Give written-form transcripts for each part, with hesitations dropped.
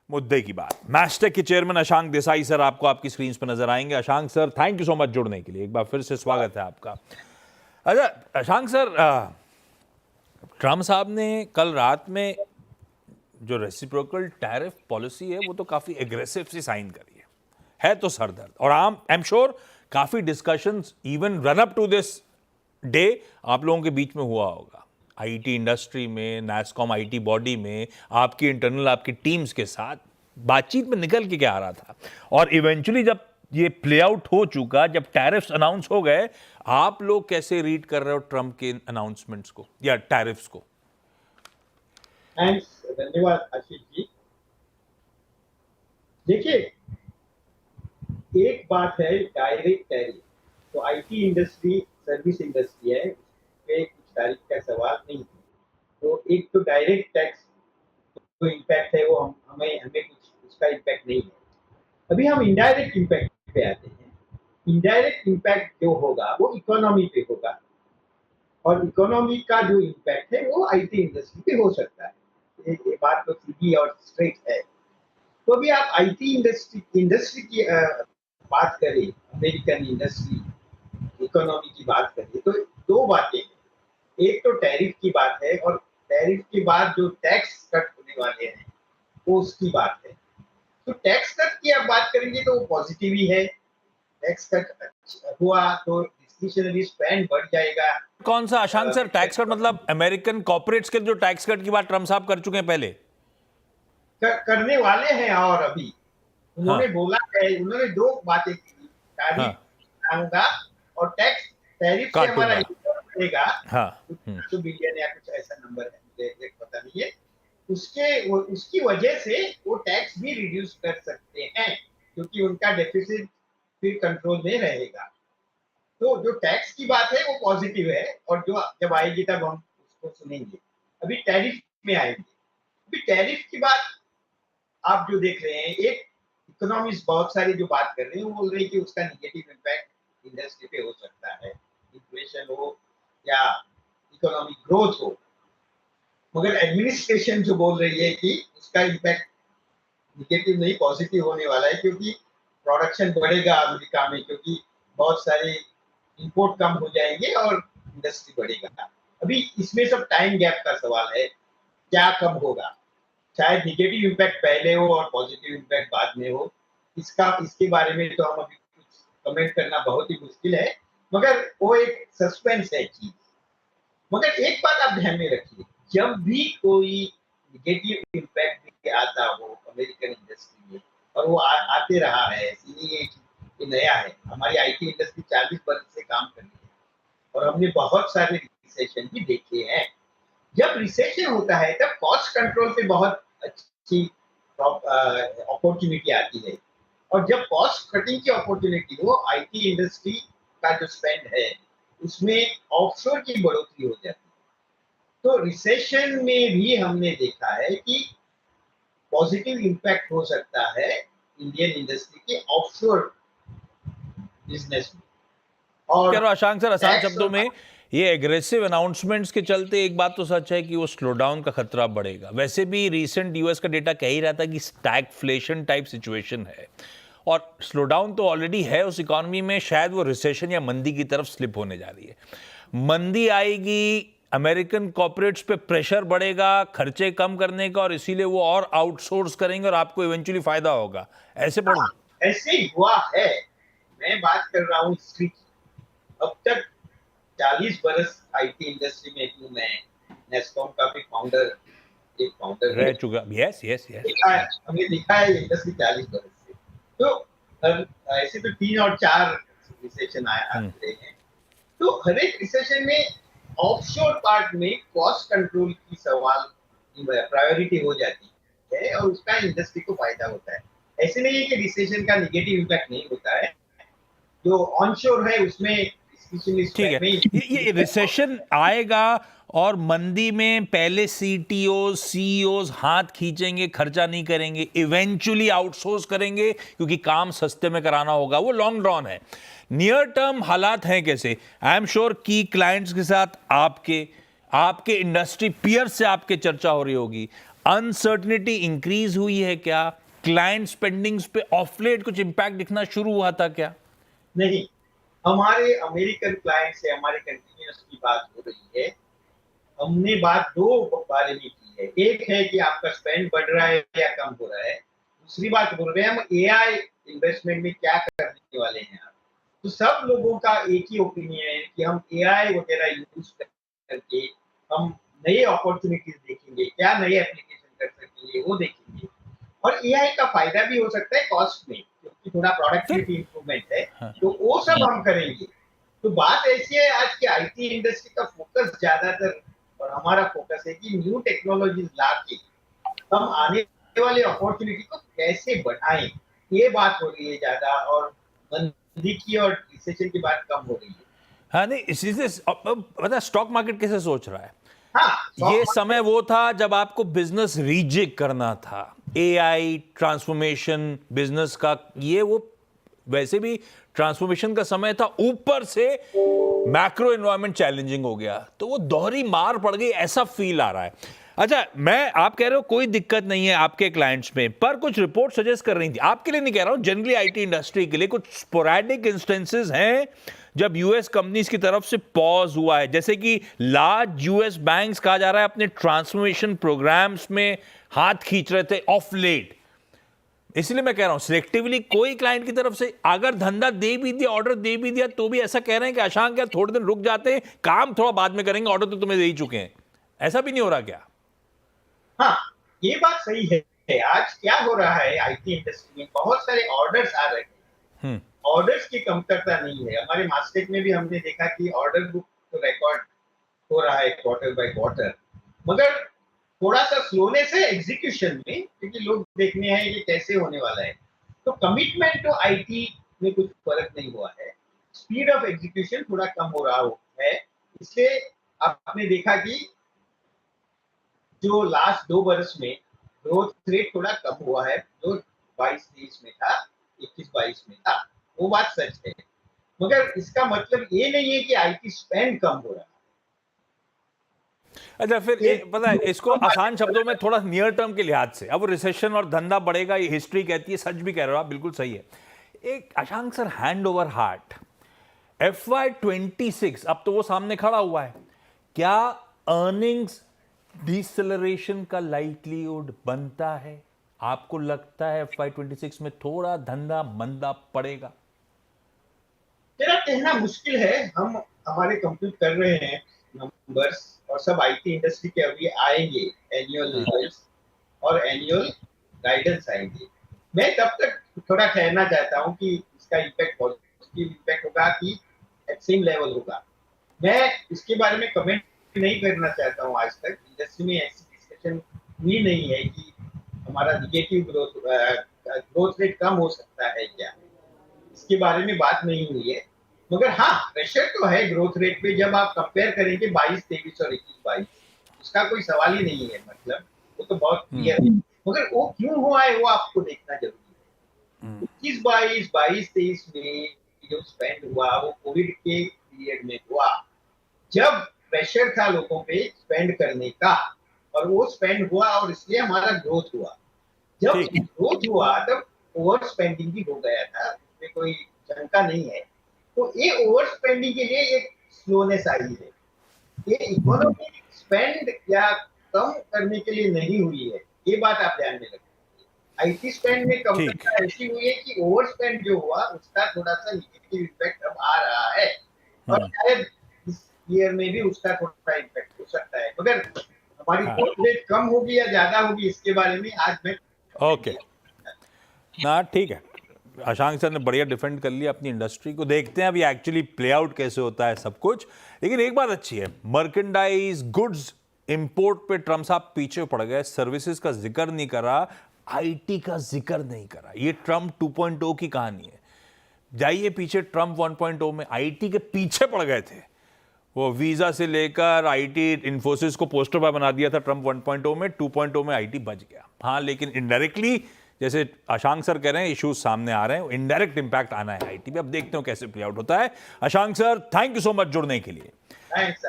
मुद्दे की बात। मैस्टेक के चेयरमैन अशांक देसाई सर आपको आपकी स्क्रीन पर नजर आएंगे। Ashank sir, thank you so much जुड़ने के लिए, एक बार फिर से स्वागत है आपका। अच्छा अशांक सर, ट्रम्प साहब ने कल रात में जो रेसिप्रोकल टैरिफ पॉलिसी है वो तो काफी एग्रेसिव सी साइन करी है तो सरदर्द, और आई एम श्योर काफी discussions even run up to this day आप लोगों के बीच में हुआ होगा, आईटी इंडस्ट्री में, नैस्कॉम आईटी बॉडी में, आपकी इंटरनल आपकी टीम्स के साथ बातचीत में निकल के क्या आ रहा था, और इवेंचुअली जब ये प्ले आउट हो चुका, जब टैरिफ्स अनाउंस हो गए, आप लोग कैसे रीड कर रहे हो ट्रम्प के अनाउंसमेंट्स को या टैरिफ्स को? थैंक्स, धन्यवाद आशीष जी। देखिए, एक बात है डायरेक्ट टैरिफ, तो आईटी इंडस्ट्री सर्विस इंडस्ट्री है, पे कुछ टैरिफ का सवाल नहीं है। तो एक तो डायरेक्ट टैक्स जो इम्पैक्ट है वो हमें कुछ उसका इम्पैक्ट नहीं है। अभी हम इनडायरेक्ट इम्पैक्ट पे आते हैं। इनडायरेक्ट इम्पैक्ट जो होगा वो इकोनॉमी पे होगा, और इकोनॉमी का जो इम्पैक्ट है वो आईटी इंडस्ट्री पे हो सकता है। ये बात तो सीधी और स्ट्रेट है। तो अभी आप आईटी इंडस्ट्री की बात करें, अमेरिकन इंडस्ट्री इकोनॉमी की बात करें, तो दो बातें हैं। एक तो टैरिफ की बात है, और टैरिफ के बाद जो टैक्स कट होने वाले हैं वो उसकी बात है। तो टैक्स कट की आप बात करेंगे तो वो पॉजिटिव ही है। टैक्स कट हुआ तो डिस्क्रिशनरी स्पेंड बढ़ जाएगा। कौन सा अशांक सर टैक्स कट? मतलब अमेरिकन कॉर्पोरेट्स के जो टैक्स कट की बात ट्रम्प साहब कर चुके हैं पहले, करने वाले हैं, और अभी उन्होंने बोला है, उन्होंने दो बातें की, टैरिफ होगा और टैक्स टैरिफ से हमारा इनकम बढ़ेगा, कुछ बिलियन या कुछ ऐसा नंबर है, मुझे पता नहीं है। उसकी वजह से वो टैक्स भी रिड्यूस कर सकते हैं, क्योंकि उनका डेफिसिट फिर कंट्रोल में रहेगा। तो जो टैक्स की बात है वो पॉजिटिव है, और जो जब आएगी तब हम उसको सुनेंगे। अभी टैरिफ में आएंगे। अभी टैरिफ की बात आप जो देख रहे हैं, एक इकोनॉमिस्ट बहुत सारे जो बात कर रहे हैं वो बोल रहे हैं कि उसका निगेटिव इम्पैक्ट इंडस्ट्री पे हो सकता है, इन्फ्लेशन हो या इकोनॉमिक ग्रोथ हो। मगर एडमिनिस्ट्रेशन जो बोल रही है कि उसका इम्पैक्ट निगेटिव नहीं पॉजिटिव होने वाला है, क्योंकि प्रोडक्शन बढ़ेगा अमेरिका में, क्योंकि बहुत सारे इंपोर्ट कम हो जाएंगे और इंडस्ट्री बढ़ेगा। अभी इसमें सब टाइम गैप का सवाल है, क्या कब होगा। शायद निगेटिव इम्पैक्ट पहले हो और पॉजिटिव इम्पैक्ट बाद में हो। इसके बारे में तो हम अभी कुछ कमेंट करना बहुत ही मुश्किल है, मगर वो एक सस्पेंस है चीज। मगर एक बात आप ध्यान में रखिए, जब भी कोई निगेटिव इम्पैक्ट आता हो अमेरिकन इंडस्ट्री में, और वो आते रहा है, ये नया है। हमारी आईटी इंडस्ट्री 40 वर्ष से काम कर रही है, और हमने बहुत सारे रिसेशन भी देखे हैं। जब रिसेशन होता है तब कॉस्ट कंट्रोल पे बहुत अच्छी अपॉर्चुनिटी आती है, और जब कॉस्ट कटिंग की अपॉर्चुनिटी हो, आईटी इंडस्ट्री का जो स्पेंड है उसमें ऑफशोर की बढ़ोतरी हो जाती है। तो रिसेशन में भी हमने देखा है कि पॉजिटिव इम्पैक्ट हो सकता है इंडियन इंडस्ट्री के ऑफशोर बिजनेस में। और अशांक सर, आसान शब्दों में, ये एग्रेसिव अनाउंसमेंट्स के चलते एक बात तो सच है कि वो स्लो डाउन का खतरा बढ़ेगा। वैसे भी रीसेंट यूएस का डेटा कह ही रहा था कि स्टैगफ्लेशन टाइप सिचुएशन है, और स्लो डाउन तो ऑलरेडी है उस इकोनॉमी में, शायद वो रिसेशन या मंदी की तरफ स्लिप होने जा रही है। मंदी आएगी, अमेरिकन कॉर्पोरेट्स पे प्रेशर बढ़ेगा खर्चे कम करने का, और इसीलिए वो और आउटसोर्स करेंगे और आपको इवेंचुअली फायदा होगा, ऐसे पढ़ूं? ऐसे ही हुआ है। मैं बात कर रहा हूँ हिस्ट्री की। अब तक 40 बरस आईटी इंडस्ट्री में हूँ मैं। नेस्कॉम का भी एक फाउंडर रह चुका। यस यस यस, हमने देखा है इंडस्ट्री 40 बरस से। तो ऐसे तो 3 और 4 रिसेशन आते हैं। तो हर एक रिसेशन में ऑफशोर पार्ट में कॉस्ट कंट्रोल की सवाल प्रायोरिटी हो जाती है, और उसका इंडस्ट्री को फायदा होता है। ऐसे नहीं है कि रिसेशन का निगेटिव इम्पैक्ट नहीं होता है। जो ऑनशोर है उसमें ठीक है, ये रिसेशन आएगा और मंदी में पहले सीटीओ सीईओ हाथ खींचेंगे, खर्चा नहीं करेंगे, इवेंचुअली आउटसोर्स करेंगे क्योंकि काम सस्ते में कराना होगा। वो लॉन्ग ड्रॉन है। नियर टर्म हालात हैं कैसे? आई एम श्योर की क्लाइंट्स के साथ आपके इंडस्ट्री पीयर से आपके चर्चा हो रही होगी। अनसर्टनिटी इंक्रीज हुई है क्या? क्लाइंट स्पेंडिंग्स पे ऑफ लेट कुछ इंपैक्ट दिखना शुरू हुआ था क्या? नहीं, हमारे अमेरिकन क्लाइंट से हमारे कंटिन्यूस की बात हो रही है। हमने बात दो बारे में की है। एक है कि आपका स्पेंड बढ़ रहा है या कम हो रहा है। दूसरी बात बोल रहे हैं हम एआई इन्वेस्टमेंट में क्या करने वाले हैं आप। तो सब लोगों का एक ही ओपिनियन है कि हम एआई वगैरह यूज करके हम नए अपॉर्चुनिटीज देखेंगे, क्या नए एप्लीकेशन कर सकेंगे वो देखेंगे। और एआई का फायदा भी हो सकता है कॉस्ट में, क्योंकि थोड़ा प्रोडक्टिविटी इंप्रूवमेंट है, तो वो सब हम करेंगे। तो बात ऐसी है आज की आईटी इंडस्ट्री का फोकस ज्यादातर और हमारा फोकस है कि न्यू टेक्नोलॉजीज लाके हम आने वाले अपॉर्चुनिटी को कैसे बढ़ाएं, ये बात हो रही है ज्यादा। और मंदी की और रिसेशन की बात कम हो रही है। हाँ नहीं, इसी से पता स्टॉक मार्केट कैसे सोच रहा है? हाँ, ये समय वो था जब आपको बिजनेस रीजिक करना था, एआई ट्रांसफॉर्मेशन बिजनेस का, ये वो वैसे भी ट्रांसफॉर्मेशन का समय था, ऊपर से मैक्रो एनवायरनमेंट चैलेंजिंग हो गया, तो वो दोहरी मार पड़ गई, ऐसा फील आ रहा है। अच्छा, मैं आप कह रहे हो कोई दिक्कत नहीं है आपके क्लाइंट्स में, पर कुछ रिपोर्ट सजेस्ट कर रही थी, आपके लिए नहीं कह रहा हूं, जनरली आईटी इंडस्ट्री के लिए कुछ स्पोरेडिक इंस्टेंसेस हैं जब यूएस कंपनीज की तरफ से पॉज हुआ है, जैसे कि लार्ज यूएस बैंक्स कहा जा रहा है अपने ट्रांसफॉर्मेशन प्रोग्राम्स में हाथ खींच रहे थे ऑफ लेट। इसलिए मैं कह रहा हूं सिलेक्टिवली कोई क्लाइंट की तरफ से अगर धंधा दे भी दिया, ऑर्डर दे भी दिया, तो भी ऐसा कह रहे हैं कि अशांक यार थोड़े दिन रुक जाते हैं, काम थोड़ा बाद में करेंगे, ऑर्डर तो तुम्हें दे ही चुके हैं, ऐसा भी नहीं हो रहा क्या? हाँ, ये बात सही है। आज क्या हो रहा है आईटी इंडस्ट्री में, बहुत सारे ऑर्डर्स आ रहे हैं। ऑर्डर्स की कमतरता नहीं है। हमारे मास्टेक में भी हमने देखा कि ऑर्डर बुक तो रिकॉर्ड हो रहा है क्वार्टर बाय क्वार्टर, मगर थोड़ा सा स्लोनेस है एग्जीक्यूशन में, क्योंकि लोग देखने हैं कि कैसे होने वाला है। तो कमिटमेंट तो आईटी में कुछ फर्क नहीं हुआ है, स्पीड ऑफ एग्जीक्यूशन थोड़ा कम हो रहा है। इसलिए आपने देखा कि जो लास्ट 2 वर्ष में ग्रोथ रेट थोड़ा कम हुआ है, जो 22-23 में था, 21-22 में था, वो बात सच है। मगर इसका मतलब ये नहीं है कि आईटी स्पेंड कम हो रहा है। अच्छा, फिर पता है इसको आसान शब्दों में थोड़ा नियर टर्म के लिहाज से, अब रिसेशन और धंधा बढ़ेगा ये हिस्ट्री कहती है, सच भी कह रहे हो आप, बिल्कुल सही है। एक Ashank sir, hand over heart, FY26 अब तो वो सामने खड़ा हुआ है, क्या अर्निंग्स डिसेलरेशन का लाइक्लीहुड बनता है? आपको लगता है FY26 में थोड़ा धंधा मंदा पड़ेगा? मेरा कहना मुश्किल है। हम हमारे कंप्यूट कर रहे हैं नंबर्स, और सब आईटी इंडस्ट्री के अभी आएंगे एनुअल रिजल्ट्स और एनुअल गाइडेंस आएंगे। मैं तब तक थोड़ा ठहरना चाहता हूं कि इसका इम्पैक्ट पॉजिटिव इम्पैक्ट होगा कि एट सेम लेवल होगा। मैं इसके बारे में कमेंट नहीं करना चाहता हूं। आज तक इंडस्ट्री में ऐसी डिस्कशन हुई नहीं है कि हमारा निगेटिव ग्रोथ रेट कम हो सकता है क्या, इसके बारे में बात नहीं हुई है। मगर हाँ, प्रेशर तो है ग्रोथ रेट पे। जब आप कंपेयर करेंगे 22-23 और 21-22, उसका कोई सवाल ही नहीं है, मतलब वो तो बहुत क्लियर है। मगर वो क्यों हुआ है वो आपको देखना जरूरी है। 21-22, 22-23 में जो स्पेंड हुआ वो कोविड के पीरियड में हुआ, जब प्रेशर था लोगों पे स्पेंड करने का, और वो स्पेंड हुआ और इसलिए हमारा ग्रोथ हुआ। जब ग्रोथ हुआ तब ओवर स्पेंडिंग भी हो गया था, उसमें कोई शंका नहीं है। तो ये ओवर स्पेंडिंग के लिए एक स्लोनेस आई है। ये इकोनॉमी स्पेंड या कम करने के लिए नहीं हुई है, ये बात आप ध्यान में रखें। आईटी स्पेंड में कमतरता ऐसी हुई है कि ओवर स्पेंड जो हुआ उसका थोड़ा सा नेगेटिव इम्पैक्ट अब आ रहा है, और शायद इस ईयर में भी उसका थोड़ा इम्पैक्ट हो सकता है। मगर हमारी ग्रोथ रेट कम होगी या ज्यादा होगी, इसके बारे में आज मैं ओके ना, ठीक है, अशांक सर ने बढ़िया डिफेंड कर लिया अपनी इंडस्ट्री को। देखते हैं अभी एक्चुअली प्ले आउट कैसे होता है सब कुछ। लेकिन एक बात अच्छी है, मर्केंडाइज गुड्स इंपोर्ट पे ट्रम्प साहब पीछे पड़ गए, सर्विसेज का जिक्र नहीं करा, आईटी का जिक्र नहीं करा। ये ट्रम्प 2.0 की कहानी है। जाइए पीछे, ट्रम्प 1.0 में आईटी के पीछे पड़ गए थे, वो वीजा से लेकर आईटी, इन्फोसिस को पोस्टर बॉय बना दिया था ट्रम्प 1.0 में। 2.0 में आईटी बच गया। हाँ, लेकिन इनडायरेक्टली जैसे अशांक सर कह रहे हैं इश्यूज सामने आ रहे हैं, इनडायरेक्ट इंपैक्ट आना है आईटी पे। अब देखते हो कैसे प्ले आउट होता है। Ashank sir, thank you so much जुड़ने के लिए। Thanks.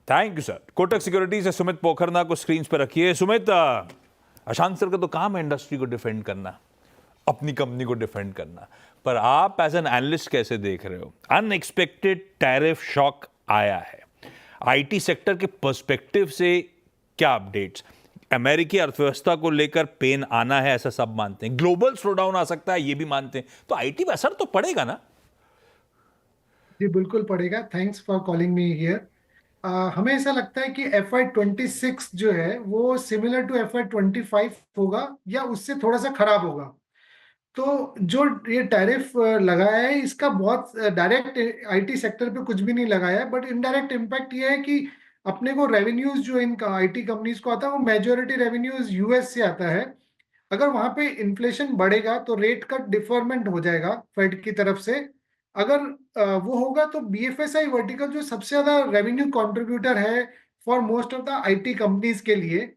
Thank you sir. Kotak security से सुमित पोखरना को स्क्रीन पर रखिए। सुमित, अशांक सर का तो काम है इंडस्ट्री को डिफेंड करना, अपनी कंपनी को डिफेंड करना, पर आप एज एन एनालिस्ट कैसे देख रहे हो? अनएक्सपेक्टेड टैरिफ शॉक आया है, आईटी सेक्टर के पर्सपेक्टिव से क्या अपडेट्स? अमेरिकी अर्थव्यवस्था को लेकर पेन आना है ऐसा सब मानते हैं, ग्लोबल स्लोडाउन आ सकता है ये भी मानते हैं, तो आईटी पे असर तो पड़ेगा ना? जी बिल्कुल पड़ेगा। Thanks for calling me here. हमें ऐसा लगता है कि FY26 जो है वो सिमिलर टू FY25 होगा या उससे थोड़ा सा खराब होगा। तो जो ये टैरिफ लगाया है इसका बहुत डायरेक्ट आईटी सेक्टर पे कुछ भी नहीं लगाया है, बट इनडायरेक्ट इम्पैक्ट ये है कि अपने को रेवेन्यूज जो इनका आईटी कंपनीज को आता है वो मेजोरिटी रेवेन्यूज यूएस से आता है। अगर वहां पे इन्फ्लेशन बढ़ेगा तो रेट कट डिफरमेंट हो जाएगा फेड की तरफ से। अगर वो होगा तो बीएफएसआई वर्टिकल जो सबसे ज्यादा रेवेन्यू कंट्रीब्यूटर है for most of the IT companies के लिए,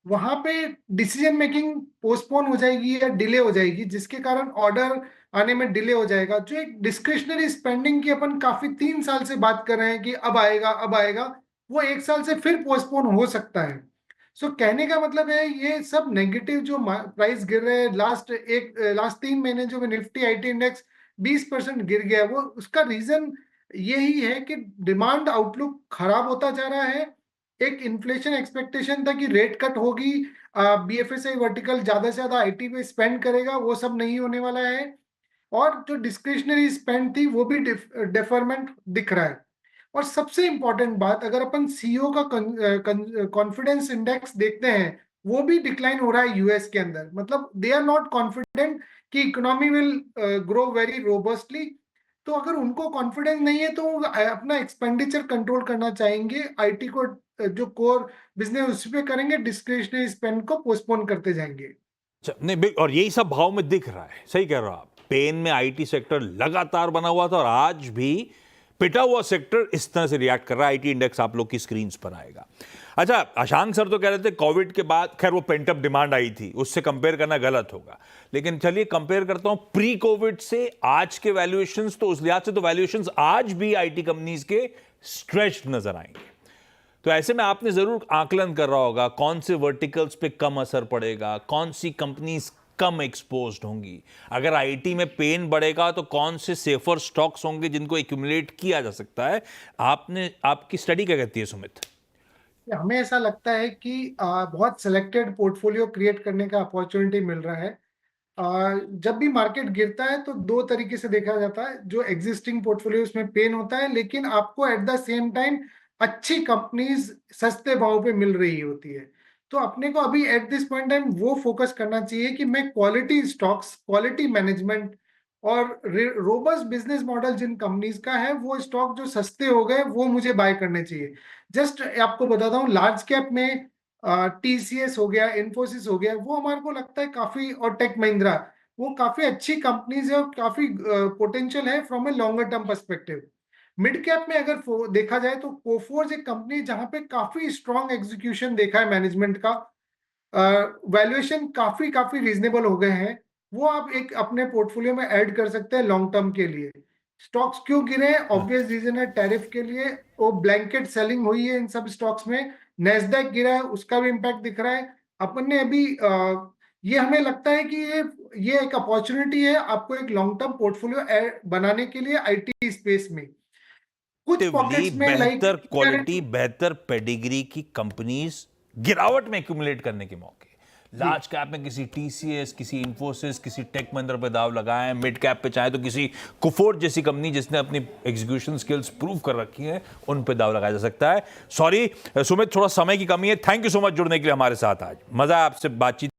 वहां पे डिसीजन मेकिंग पोस्टपोन हो जाएगी या डिले हो जाएगी, जिसके कारण ऑर्डर आने में डिले हो जाएगा। जो एक डिस्क्रिशनरी स्पेंडिंग की अपन काफी 3 साल से बात कर रहे हैं कि अब आएगा अब आएगा, वो 1 साल से फिर पोस्टपोन हो सकता है। सो कहने का मतलब है ये सब नेगेटिव जो प्राइस गिर रहे हैं, लास्ट 3 महीने जो निफ्टी आईटी इंडेक्स 20% गिर गया, वो उसका रीजन यही है कि डिमांड आउटलुक खराब होता जा रहा है। एक इन्फ्लेशन एक्सपेक्टेशन था कि रेट कट होगी, बीएफएसआई वर्टिकल ज्यादा से ज्यादा आईटी पे स्पेंड करेगा, वो सब नहीं होने वाला है। और जो डिस्क्रिशनरी स्पेंड थी वो भी डेफरमेंट दिख रहा है। और सबसे इंपॉर्टेंट बात, अगर अपन सीईओ का कॉन्फिडेंस इंडेक्स देखते हैं वो भी डिक्लाइन हो रहा है यूएस के अंदर। मतलब दे आर नॉट कॉन्फिडेंट कि economy will grow very robustly. तो अगर उनको कॉन्फिडेंस नहीं है तो वो अपना एक्सपेंडिचर कंट्रोल करना चाहेंगे, आईटी को जो कोर बिजनेस उस पे करेंगे, डिस्क्रिशनरी स्पेंड को पोस्टपोन करते जाएंगे। अच्छा, नहीं, और यही सब भाव में दिख रहा है। सही कह रहे हो आप। पेन में आईटी सेक्टर लगातार बना हुआ था और आज भी पिटा हुआ सेक्टर इस तरह से रिएक्ट कर रहा है। आईटी इंडेक्स आप लोग की स्क्रीन पर आएगा। अच्छा, अशांक सर तो कह रहे थे कोविड के बाद, खैर वो पेंटअप डिमांड आई थी, उससे कंपेयर करना गलत होगा, लेकिन चलिए कंपेयर करता हूं प्री कोविड से आज के वैल्यूएशंस। तो उस लिहाज से तो वैल्यूएशंस आज भी आईटी कंपनीज के स्ट्रेच्ड नजर आएंगे। तो ऐसे में आपने जरूर आकलन कर रहा होगा कौन से वर्टिकल्स पे कम असर पड़ेगा, कौन सी कंपनीज कम एक्सपोज्ड होंगी। अगर आईटी में पेन बढ़ेगा तो कौन से सेफर स्टॉक्स होंगे जिनको एक्यूमुलेट किया जा सकता है। आपकी स्टडी क्या कहती है सुमित? हमें ऐसा लगता है कि बहुत सिलेक्टेड पोर्टफोलियो क्रिएट करने का अपॉर्चुनिटी मिल रहा है। जब भी मार्केट गिरता है तो दो तरीके से देखा जाता है। जो एग्जिस्टिंग पोर्टफोलियो उसमें पेन होता है, लेकिन आपको एट द सेम टाइम अच्छी कंपनीज सस्ते भाव पे मिल रही होती है। तो अपने को अभी एट दिस पॉइंट टाइम वो फोकस करना चाहिए कि मैं क्वालिटी स्टॉक्स, क्वालिटी मैनेजमेंट और रोबस्ट बिजनेस मॉडल जिन कंपनीज का है, वो स्टॉक जो सस्ते हो गए वो मुझे बाय करने चाहिए। जस्ट आपको बताता हूँ, लार्ज कैप में टीसीएस हो गया, इन्फोसिस हो गया, वो हमारे को लगता है काफी, और टेक महिंद्रा, वो काफी अच्छी कंपनीज है और काफी पोटेंशियल है from a longer term perspective. Mid cap में अगर देखा जाए तो कोफोर्ज एक कंपनी जहां पे काफी स्ट्रॉन्ग एग्जीक्यूशन देखा है मैनेजमेंट का, वैल्यूएशन काफी काफी रीजनेबल हो गए हैं, वो आप एक अपने पोर्टफोलियो में ऐड कर सकते हैं लॉन्ग टर्म के लिए। स्टॉक्स क्यों गिरे हैं? ऑब्वियस रीजन है टैरिफ के लिए, वो ब्लैंकेट सेलिंग हुई है इन सब स्टॉक्स में। नेस्डैक गिरा है, उसका भी इंपैक्ट दिख रहा है। अपन ने अभी ये हमें लगता है कि ये एक अपॉर्चुनिटी है आपको एक लॉन्ग टर्म पोर्टफोलियो बनाने के लिए आईटी स्पेस में। कुछ पॉकेट्स में बेहतर क्वालिटी, बेहतर पेडिग्री की कंपनीज गिरावट में एक्यूमुलेट करने के मौके। लार्ज कैप में किसी टीसीएस, किसी इन्फोसिस, किसी टेक महिंद्रा पे दाव लगाएं। मिड कैप पे चाहे तो किसी कुफोर्ज जैसी कंपनी जिसने अपनी एग्जीक्यूशन स्किल्स प्रूव कर रखी है, उन पे दाव लगाया जा सकता है। सॉरी सुमित, थोड़ा समय की कमी है। थैंक यू सो मच जुड़ने के लिए हमारे साथ। आज मजा आया आपसे बातचीत